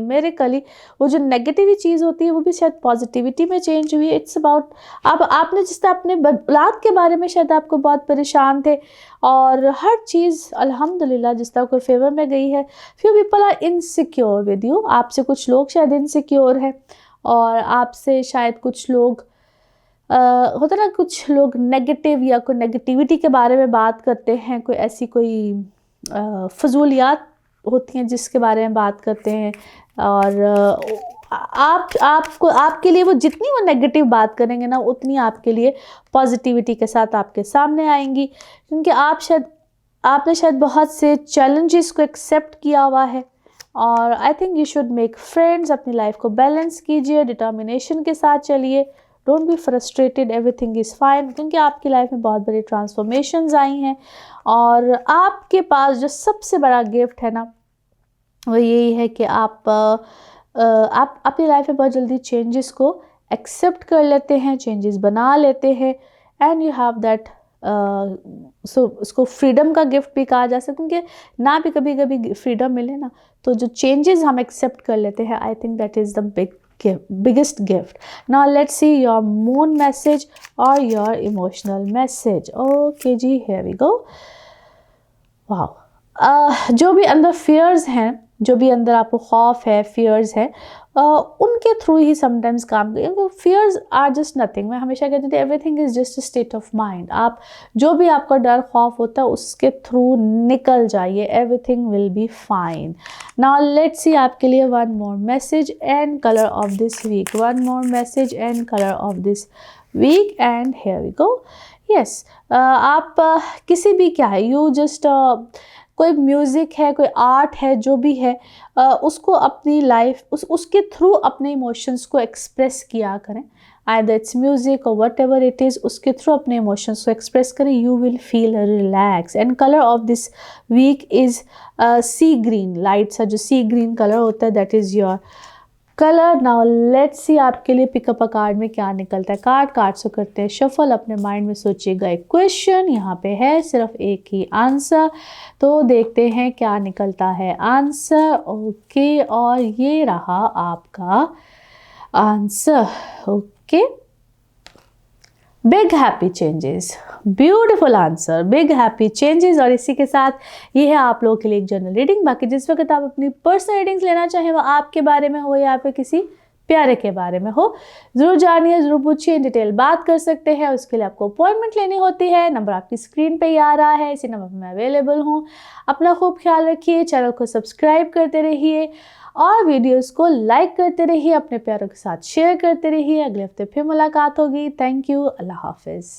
वो जो नेगेटिव चीज़ होती है वो भी शायद पॉजिटिविटी में चेंज हुई है। इट्स अबाउट आपने जिस तरह अपने औलाद के बारे में शायद आपको बहुत परेशान थे, और हर चीज़ अल्हम्दुलिल्लाह जिस तरह कोई फेवर में गई है। Few people are insecure with you, आपसे कुछ लोग शायद इनसिक्योर हैं, और आपसे शायद कुछ लोग होता ना, कुछ लोग नेगेटिव या कोई नेगेटिविटी के बारे में बात करते हैं, कोई ऐसी कोई फजूलियात होती हैं जिसके बारे में बात करते हैं, और आपके लिए वो जितनी वो नेगेटिव बात करेंगे ना, उतनी आपके लिए पॉजिटिविटी के साथ आपके सामने आएंगी, क्योंकि आपने शायद बहुत से चैलेंजेस को एक्सेप्ट किया हुआ है। और I think you should make friends, अपनी लाइफ को बैलेंस कीजिए, डिटर्मिनेशन के साथ चलिए, don't be frustrated, everything is fine, क्योंकि आपकी लाइफ में बहुत बड़ी ट्रांसफॉर्मेशंस आई हैं। और आपके पास जो सबसे बड़ा गिफ्ट है ना, वो यही है कि आप अपनी लाइफ में बहुत जल्दी चेंजेस को एक्सेप्ट कर लेते हैं, चेंजेस बना लेते हैं, एंड यू हैव दैट उसको फ्रीडम का गिफ्ट भी कहा जा सकता है, क्योंकि कभी कभी फ्रीडम मिले ना, तो जो चेंजेस हम एक्सेप्ट कर लेते हैं, I think that is the big biggest gift. Now let's see your moon message or your emotional message. Okay जी, here we go. Wow. जो भी अंदर fears हैं, जो भी अंदर आपको खौफ है, fears है, उनके थ्रू ही समटाइम्स काम करें. fears are just nothing. मैं हमेशा कहती थी everything is just a state of mind. आप जो भी आपका डर खौफ होता है उसके थ्रू निकल जाइए. everything will be fine. Now let's see आपके लिए one more message and color of this week. One more message and color of this week and here we go. Yes, आप किसी भी क्या है, you just कोई म्यूज़िक है, कोई आर्ट है, जो भी है, उसको अपनी लाइफ उसके थ्रू अपने इमोशंस को एक्सप्रेस किया करें. Either it's music or whatever it is, उसके थ्रू अपने इमोशंस को एक्सप्रेस करें. You will feel relax. And colour of this week is sea green. Light सा जो सी ग्रीन कलर होता है, that is your colour. Now let's see आपके लिए पिकअप अ कार्ड में क्या निकलता है. कार्ड से करते हैं शफल. अपने माइंड में सोचिएगा एक क्वेश्चन, यहाँ पे है सिर्फ एक ही आंसर, तो देखते हैं क्या निकलता है आंसर. ओके, और ये रहा आपका answer. Okay, big happy changes. Beautiful answer, big happy changes. और इसी के साथ ये है आप लोगों के लिए एक जनरल रीडिंग. बाकी जिस वक्त आप अपनी पर्सनल रीडिंग्स लेना चाहें, वो आपके बारे में हो या फिर किसी प्यारे के बारे में हो, ज़रूर जानिए, ज़रूर पूछिए, इन डिटेल बात कर सकते हैं. उसके लिए आपको अपॉइंटमेंट लेनी होती है. नंबर आपकी स्क्रीन पे ही आ रहा है, इसी नंबर पर मैं अवेलेबल हूँ. अपना खूब ख्याल रखिए, चैनल को सब्सक्राइब करते रहिए और वीडियोस को लाइक करते रहिए, अपने प्यारों के साथ शेयर करते रहिए. अगले हफ्ते फिर मुलाकात होगी. Thank you. अल्लाह हाफिज़.